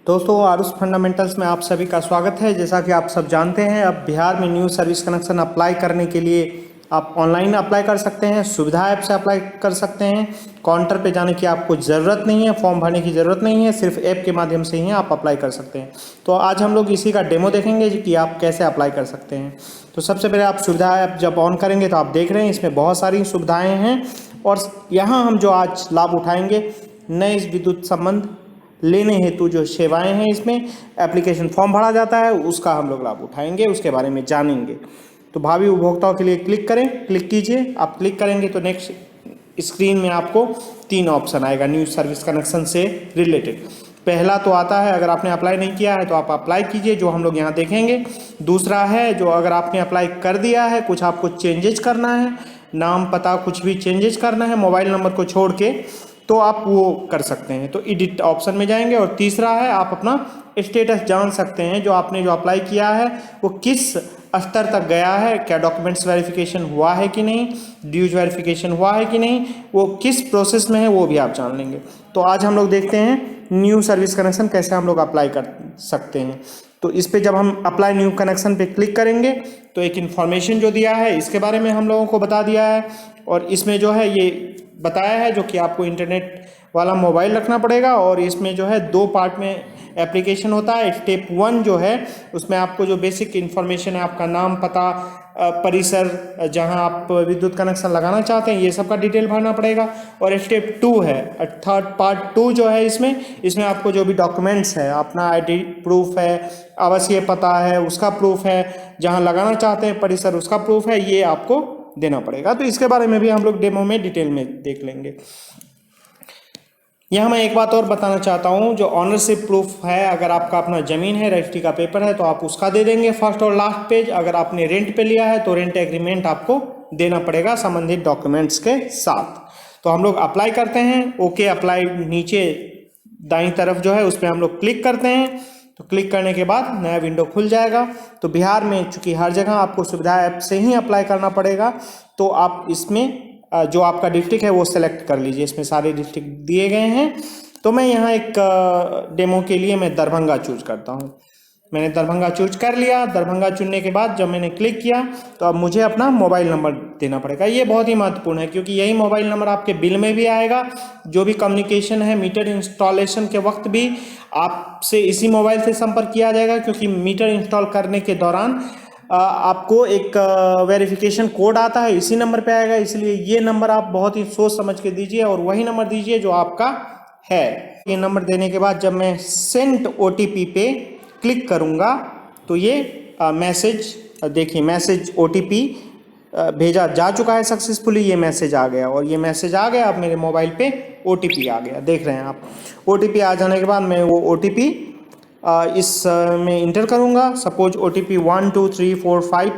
दोस्तों आरुष फंडामेंटल्स में आप सभी का स्वागत है। जैसा कि आप सब जानते हैं, अब बिहार में न्यू सर्विस कनेक्शन अप्लाई करने के लिए आप ऑनलाइन अप्लाई कर सकते हैं, सुविधा ऐप से अप्लाई कर सकते हैं। काउंटर पे जाने की आपको ज़रूरत नहीं है, फॉर्म भरने की ज़रूरत नहीं है, सिर्फ ऐप के माध्यम से ही आप अप्लाई कर सकते हैं। तो आज हम लोग इसी का डेमो देखेंगे कि आप कैसे अप्लाई कर सकते हैं। तो सबसे पहले आप सुविधा ऐप जब ऑन करेंगे तो आप देख रहे हैं इसमें बहुत सारी सुविधाएँ हैं और यहाँ हम जो आज लाभ उठाएंगे, नए विद्युत संबंध लेने हेतु जो सेवाएं हैं, इसमें एप्लीकेशन फॉर्म भरा जाता है, उसका हम लोग लाभ उठाएंगे, उसके बारे में जानेंगे। तो भावी उपभोक्ताओं के लिए क्लिक करें, क्लिक कीजिए। आप क्लिक करेंगे तो नेक्स्ट स्क्रीन में आपको 3 ऑप्शन आएगा न्यू सर्विस कनेक्शन से रिलेटेड। पहला तो आता है अगर आपने अप्लाई नहीं किया है तो आप अप्लाई कीजिए, जो हम लोग यहाँ देखेंगे। दूसरा है जो अगर आपने अप्लाई कर दिया है, कुछ आपको चेंजेज करना है, नाम पता कुछ भी चेंजेस करना है मोबाइल नंबर को छोड़ के, तो आप वो कर सकते हैं। तो एडिट ऑप्शन में जाएंगे। और तीसरा है आप अपना स्टेटस जान सकते हैं, जो आपने जो अप्लाई किया है वो किस स्तर तक गया है, क्या डॉक्यूमेंट्स वेरिफिकेशन हुआ है कि नहीं, ड्यूज वेरिफिकेशन हुआ है कि नहीं, वो किस प्रोसेस में है वो भी आप जान लेंगे। तो आज हम लोग देखते हैं न्यू सर्विस कनेक्शन कैसे हम लोग अप्लाई कर सकते हैं। तो इस पे जब हम अप्लाई न्यू कनेक्शन पे क्लिक करेंगे तो एक इन्फॉर्मेशन जो दिया है इसके बारे में हम लोगों को बता दिया है। और इसमें जो है ये बताया है जो कि आपको इंटरनेट वाला मोबाइल रखना पड़ेगा। और इसमें जो है 2 पार्ट में एप्लीकेशन होता है। स्टेप 1 जो है उसमें आपको जो बेसिक इन्फॉर्मेशन है, आपका नाम पता, परिसर, जहां आप विद्युत कनेक्शन लगाना चाहते हैं, ये सब का डिटेल भरना पड़ेगा। और स्टेप 2 है, थर्ड पार्ट 2 जो है इसमें आपको जो भी डॉक्यूमेंट्स है, अपना आईडी प्रूफ है, आवासीय पता है उसका प्रूफ है, जहां लगाना चाहते हैं परिसर उसका प्रूफ है, ये आपको देना पड़ेगा। तो इसके बारे में भी हम लोग डेमो में डिटेल में देख लेंगे। यहाँ मैं एक बात और बताना चाहता हूँ, जो ऑनरशिप प्रूफ है, अगर आपका अपना ज़मीन है, रजिस्ट्री का पेपर है, तो आप उसका दे देंगे फर्स्ट और लास्ट पेज। अगर आपने रेंट पे लिया है तो रेंट एग्रीमेंट आपको देना पड़ेगा संबंधित डॉक्यूमेंट्स के साथ। तो हम लोग अप्लाई करते हैं। ओके अप्लाई नीचे दाईं तरफ जो है उस पर हम लोग क्लिक करते हैं। तो क्लिक करने के बाद नया विंडो खुल जाएगा। तो बिहार में चूंकि हर जगह आपको सुविधा ऐप से ही अप्लाई करना पड़ेगा, तो आप इसमें जो आपका डिस्ट्रिक्ट है वो सेलेक्ट कर लीजिए। इसमें सारे डिस्ट्रिक्ट दिए गए हैं। तो मैं यहाँ एक डेमो के लिए मैं दरभंगा चूज करता हूँ। मैंने दरभंगा चूज कर लिया। दरभंगा चुनने के बाद जब मैंने क्लिक किया तो अब मुझे अपना मोबाइल नंबर देना पड़ेगा। ये बहुत ही महत्वपूर्ण है क्योंकि यही मोबाइल नंबर आपके बिल में भी आएगा। जो भी कम्युनिकेशन है मीटर इंस्टॉलेशन के वक्त भी आपसे इसी मोबाइल से संपर्क किया जाएगा, क्योंकि मीटर इंस्टॉल करने के दौरान आपको एक वेरिफिकेशन कोड आता है, इसी नंबर पे आएगा। इसलिए ये नंबर आप बहुत ही सोच समझ के दीजिए और वही नंबर दीजिए जो आपका है। ये नंबर देने के बाद जब मैं सेंड OTP पे क्लिक करूँगा तो ये मैसेज देखिए, मैसेज OTP भेजा जा चुका है सक्सेसफुली। ये मैसेज आ गया और ये मैसेज आ गया, अब मेरे मोबाइल पे OTP आ गया, देख रहे हैं आप। OTP आ जाने के बाद मैं वो OTP में इंटर करूंगा। सपोज OTP 1 2 3 4 5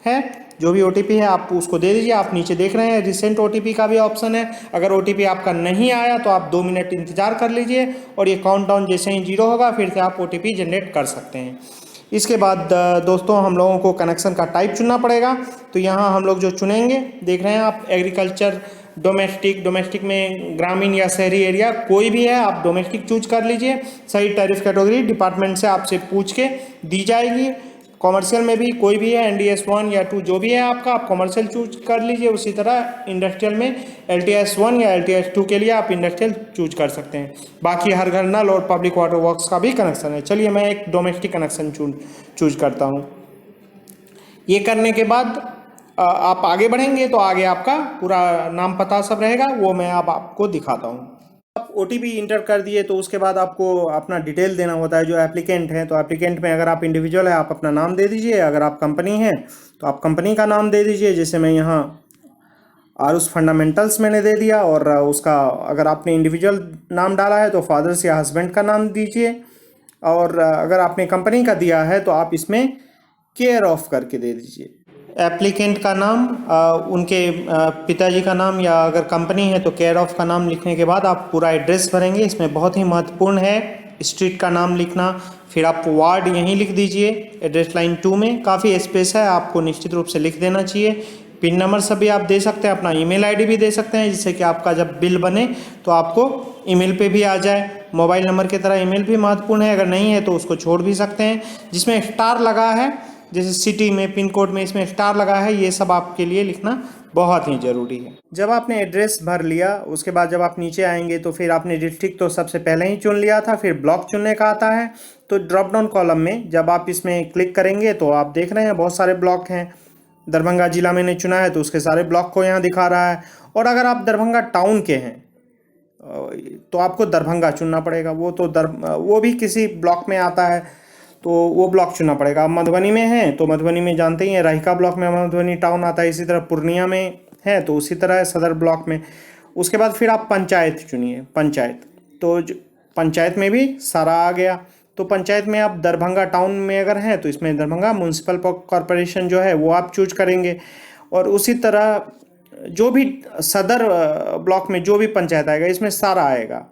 है, जो भी OTP है आप उसको दे दीजिए। आप नीचे देख रहे हैं रिसेंट OTP का भी ऑप्शन है। अगर OTP आपका नहीं आया तो आप 2 मिनट इंतजार कर लीजिए और ये काउंटडाउन जैसे ही 0 होगा फिर से आप OTP जनरेट कर सकते हैं। इसके बाद दोस्तों हम लोगों को कनेक्शन का टाइप चुनना पड़ेगा। तो यहाँ हम लोग जो चुनेंगे, देख रहे हैं आप, एग्रीकल्चर, डोमेस्टिक में ग्रामीण या शहरी एरिया कोई भी है, आप डोमेस्टिक चूज कर लीजिए। सही टैरिफ कैटेगरी डिपार्टमेंट से आपसे पूछ के दी जाएगी। कॉमर्शियल में भी कोई भी है, NDS 1 या 2 जो भी है आपका, आप कॉमर्शियल चूज कर लीजिए। उसी तरह इंडस्ट्रियल में LTS 1 या LTS 2 के लिए आप इंडस्ट्रियल चूज कर सकते हैं। बाकी हर घर नल और पब्लिक वाटर वर्क्स का भी कनेक्शन है। चलिए मैं एक डोमेस्टिक कनेक्शन चूज करता हूँ। ये करने के बाद आप आगे बढ़ेंगे तो आगे आपका पूरा नाम पता सब रहेगा, वो मैं अब आपको दिखाता हूँ। आप OTP इंटर कर दिए तो उसके बाद आपको अपना डिटेल देना होता है जो एप्लीकेंट है। तो एप्लीकेंट में अगर आप इंडिविजुअल है आप अपना नाम दे दीजिए, अगर आप कंपनी है तो आप कंपनी का नाम दे दीजिए। जैसे मैं यहाँ आरुष फंडामेंटल्स मैंने दे दिया। और उसका अगर आपने इंडिविजुअल नाम डाला है तो फादर्स या हस्बैंड का नाम दीजिए। और अगर आपने कंपनी का दिया है तो आप इसमें केयर ऑफ करके दे दीजिए। एप्लीकेंट का नाम, उनके पिताजी का नाम, या अगर कंपनी है तो केयर ऑफ का नाम लिखने के बाद आप पूरा एड्रेस भरेंगे। इसमें बहुत ही महत्वपूर्ण है स्ट्रीट का नाम लिखना। फिर आप वार्ड यहीं लिख दीजिए। एड्रेस लाइन 2 में काफ़ी स्पेस है, आपको निश्चित रूप से लिख देना चाहिए। पिन नंबर सब भी आप दे सकते हैं, अपना ईमेल आईडी भी दे सकते हैं, जिससे कि आपका जब बिल बने तो आपको ईमेल पे भी आ जाए। मोबाइल नंबर की तरह ईमेल भी महत्वपूर्ण है, अगर नहीं है तो उसको छोड़ भी सकते हैं। जिसमें स्टार लगा है, जैसे सिटी में, पिन कोड में इसमें स्टार लगा है, ये सब आपके लिए लिखना बहुत ही ज़रूरी है। जब आपने एड्रेस भर लिया, उसके बाद जब आप नीचे आएंगे तो फिर आपने डिस्ट्रिक्ट तो सबसे पहले ही चुन लिया था, फिर ब्लॉक चुनने का आता है। तो ड्रॉप डाउन कॉलम में जब आप इसमें क्लिक करेंगे तो आप देख रहे हैं बहुत सारे ब्लॉक हैं। दरभंगा जिला मैंने चुना है तो उसके सारे ब्लॉक को यहाँ दिखा रहा है। और अगर आप दरभंगा टाउन के हैं तो आपको दरभंगा चुनना पड़ेगा, वो भी किसी ब्लॉक में आता है तो वो ब्लॉक चुनना पड़ेगा। आप मधुबनी में हैं तो मधुबनी में जानते ही हैं रहिका ब्लॉक में मधुबनी टाउन आता है, इसी तरह पूर्णिया में है तो उसी तरह सदर ब्लॉक में। उसके बाद फिर आप पंचायत चुनिए, पंचायत, तो पंचायत में भी सारा आ गया। तो पंचायत में आप दरभंगा टाउन में अगर हैं तो इसमें दरभंगा म्यूनसिपल कॉरपोरेशन जो है वो आप चूज करेंगे। और उसी तरह जो भी सदर ब्लॉक में जो भी पंचायत आएगा इसमें सारा आएगा,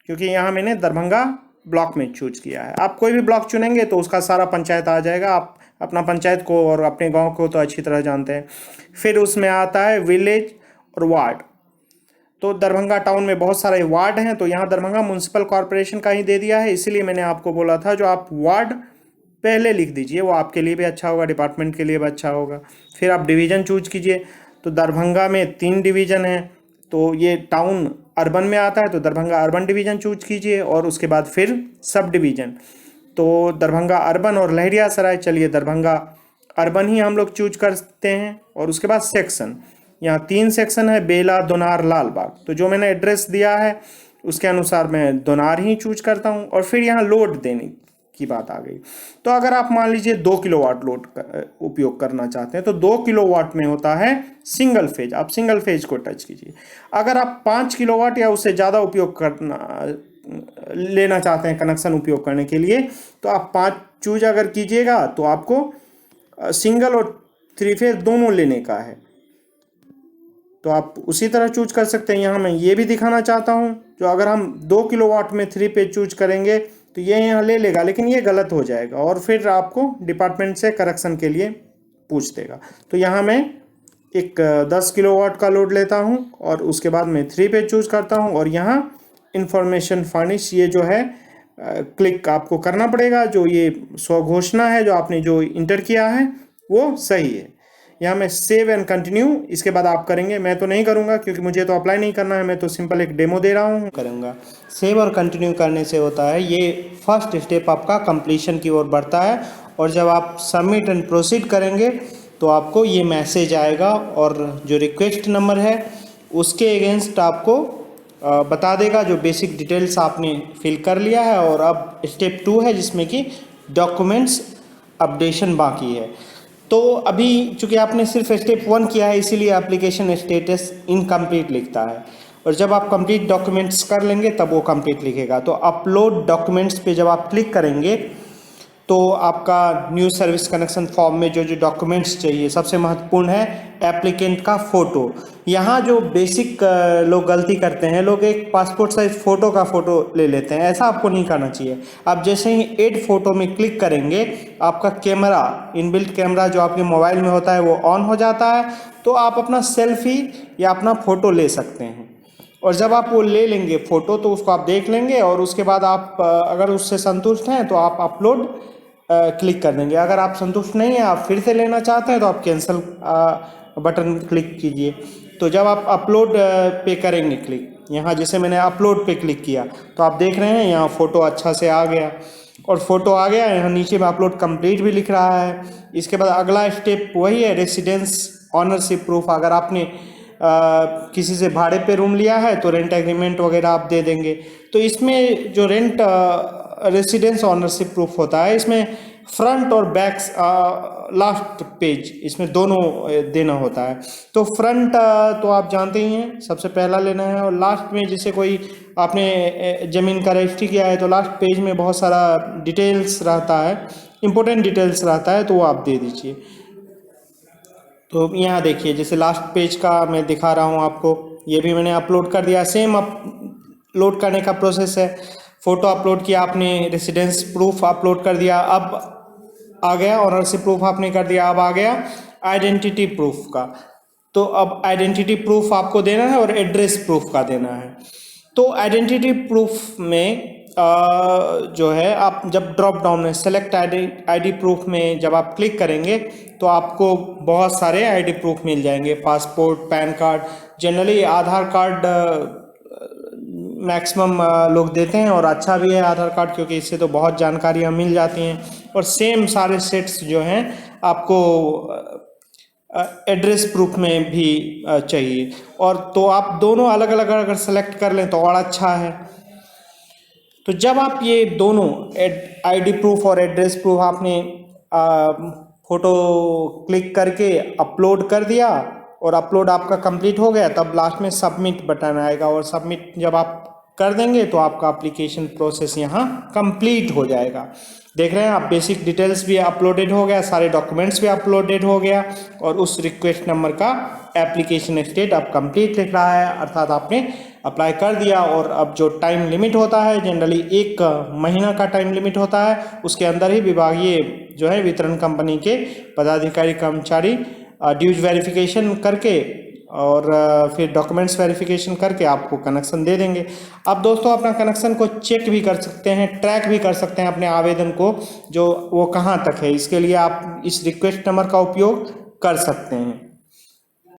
क्योंकि यहाँ मैंने दरभंगा ब्लॉक में चूज किया है। आप कोई भी ब्लॉक चुनेंगे तो उसका सारा पंचायत आ जाएगा। आप अपना पंचायत को और अपने गांव को तो अच्छी तरह जानते हैं। फिर उसमें आता है विलेज और वार्ड। तो दरभंगा टाउन में बहुत सारे वार्ड हैं, तो यहाँ दरभंगा म्यूनसिपल कॉरपोरेशन का ही दे दिया है, इसीलिए मैंने आपको बोला था जो आप वार्ड पहले लिख दीजिए, वो आपके लिए भी अच्छा होगा, डिपार्टमेंट के लिए भी अच्छा होगा। फिर आप डिवीज़न चूज कीजिए। तो दरभंगा में 3 डिवीज़न है, तो ये टाउन अर्बन में आता है तो दरभंगा अर्बन डिवीज़न चूज कीजिए। और उसके बाद फिर सब डिवीज़न, तो दरभंगा अर्बन और लहरियासराय, चलिए दरभंगा अर्बन ही हम लोग चूज करते हैं। और उसके बाद सेक्शन, यहाँ 3 सेक्शन है, बेला, दोनार, लालबाग। तो जो मैंने एड्रेस दिया है उसके अनुसार मैं दोनार ही चूज करता हूँ। और फिर यहाँ लोड देने की बात आ गई। तो अगर आप मान लीजिए 2 किलोवाट लोड उपयोग करना चाहते हैं तो 2 किलोवाट में होता है सिंगल फेज, आप सिंगल फेज को टच कीजिए। अगर आप 5 किलोवाट या उससे ज़्यादा उपयोग करना लेना चाहते हैं कनेक्शन उपयोग करने के लिए, तो आप 5 चूज अगर कीजिएगा तो आपको सिंगल और 3 फेज दोनों लेने का है, तो आप उसी तरह चूज कर सकते हैं। यहाँ मैं ये भी दिखाना चाहता हूँ, जो अगर हम 2 किलोवाट में 3 पेज चूज करेंगे तो ये यहाँ ले लेगा, लेकिन ये गलत हो जाएगा और फिर आपको डिपार्टमेंट से करेक्शन के लिए पूछ देगा। तो यहाँ मैं एक 10 किलोवाट का लोड लेता हूँ और उसके बाद मैं 3 पेज चूज करता हूँ। और यहाँ इंफॉर्मेशन फर्निश, ये जो है क्लिक आपको करना पड़ेगा। जो ये स्वघोषणा है जो आपने जो इंटर किया है वो सही है। यहाँ मैं सेव एंड कंटिन्यू इसके बाद आप करेंगे, मैं तो नहीं करूँगा क्योंकि मुझे तो अप्लाई नहीं करना है, मैं तो सिंपल एक डेमो दे रहा हूँ। करूँगा सेव और कंटिन्यू करने से होता है ये फर्स्ट स्टेप आपका कंप्लीशन की ओर बढ़ता है। और जब आप सबमिट एंड प्रोसीड करेंगे तो आपको ये मैसेज आएगा और जो रिक्वेस्ट नंबर है उसके अगेंस्ट आपको बता देगा जो बेसिक डिटेल्स आपने फिल कर लिया है। और अब स्टेप 2 है जिसमें कि डॉक्यूमेंट्स अपडेशन बाकी है। तो अभी चूंकि आपने सिर्फ स्टेप 1 किया है इसीलिए एप्लीकेशन स्टेटस इनकम्प्लीट लिखता है, और जब आप कंप्लीट डॉक्यूमेंट्स कर लेंगे तब वो कंप्लीट लिखेगा। तो अपलोड डॉक्यूमेंट्स पे जब आप क्लिक करेंगे तो आपका न्यू सर्विस कनेक्शन फॉर्म में जो जो डॉक्यूमेंट्स चाहिए, सबसे महत्वपूर्ण है एप्लीकेंट का फ़ोटो। यहाँ जो बेसिक लोग गलती करते हैं, लोग एक पासपोर्ट साइज फ़ोटो का फ़ोटो ले लेते हैं, ऐसा आपको नहीं करना चाहिए। आप जैसे ही ऐड फ़ोटो में क्लिक करेंगे आपका कैमरा, इनबिल्ट कैमरा जो आपके मोबाइल में होता है वो ऑन हो जाता है, तो आप अपना सेल्फी या अपना फ़ोटो ले सकते हैं। और जब आप वो ले लेंगे फ़ोटो तो उसको आप देख लेंगे और उसके बाद आप अगर उससे संतुष्ट हैं तो आप अपलोड क्लिक कर देंगे। अगर आप संतुष्ट नहीं हैं, आप फिर से लेना चाहते हैं तो आप कैंसिल बटन क्लिक कीजिए। तो जब आप अपलोड पे करेंगे क्लिक, यहाँ जैसे मैंने अपलोड पे क्लिक किया तो आप देख रहे हैं यहाँ फ़ोटो अच्छा से आ गया, और फ़ोटो आ गया। यहाँ नीचे में अपलोड कंप्लीट भी लिख रहा है। इसके बाद अगला स्टेप वही है, रेसिडेंस ऑनरशिप प्रूफ। अगर आपने किसी से भाड़े पे रूम लिया है तो रेंट एग्रीमेंट वगैरह आप दे देंगे। तो इसमें जो रेंट रेसिडेंस ऑनरशिप प्रूफ होता है, इसमें फ्रंट और बैक लास्ट पेज इसमें दोनों देना होता है। तो फ्रंट तो आप जानते ही हैं सबसे पहला लेना है, और लास्ट में जैसे कोई आपने ज़मीन का रजिस्ट्री किया है तो लास्ट पेज में बहुत सारा डिटेल्स रहता है, इम्पोर्टेंट डिटेल्स रहता है, तो वो आप दे दीजिए। तो यहाँ देखिए जैसे लास्ट पेज का मैं दिखा रहा हूँ आपको, ये भी मैंने अपलोड कर दिया। सेम अपलोड करने का प्रोसेस है, फ़ोटो अपलोड किया आपने, रेसिडेंस प्रूफ अपलोड कर दिया, अब आ गया ऑनरशिप प्रूफ आपने कर दिया, अब आ गया आइडेंटिटी प्रूफ का। तो अब आइडेंटिटी प्रूफ आपको देना है और एड्रेस प्रूफ का देना है। तो आइडेंटिटी प्रूफ में जो है आप जब ड्रॉप डाउन में सेलेक्ट आईडी प्रूफ में जब आप क्लिक करेंगे तो आपको बहुत सारे आईडी प्रूफ मिल जाएंगे, पासपोर्ट, पैन कार्ड। जनरली आधार कार्ड मैक्सिमम लोग देते हैं और अच्छा भी है आधार कार्ड, क्योंकि इससे तो बहुत जानकारियाँ मिल जाती हैं। और सेम सारे सेट्स जो हैं आपको एड्रेस प्रूफ में भी चाहिए, और तो आप दोनों अलग अलग अगर सेलेक्ट कर लें तो और अच्छा है। तो जब आप ये दोनों आईडी प्रूफ और एड्रेस प्रूफ आपने फ़ोटो क्लिक करके अपलोड कर दिया और अपलोड आपका कंप्लीट हो गया, तब लास्ट में सबमिट बटन आएगा, और सबमिट जब आप कर देंगे तो आपका एप्लीकेशन प्रोसेस यहाँ कंप्लीट हो जाएगा। देख रहे हैं आप, बेसिक डिटेल्स भी अपलोडेड हो गया, सारे डॉक्यूमेंट्स भी अपलोडेड हो गया, और उस रिक्वेस्ट नंबर का एप्लीकेशन स्टेट अब कंप्लीट लिख रहा है, अर्थात आपने अप्लाई कर दिया। और अब जो टाइम लिमिट होता है, जनरली 1 महीना का टाइम लिमिट होता है, उसके अंदर ही विभागीय जो है वितरण कंपनी के पदाधिकारी कर्मचारी ड्यूज वेरिफिकेशन करके और फिर डॉक्यूमेंट्स वेरिफिकेशन करके आपको कनेक्शन दे देंगे। अब दोस्तों अपना कनेक्शन को चेक भी कर सकते हैं, ट्रैक भी कर सकते हैं अपने आवेदन को, जो वो कहाँ तक है। इसके लिए आप इस रिक्वेस्ट नंबर का उपयोग कर सकते हैं।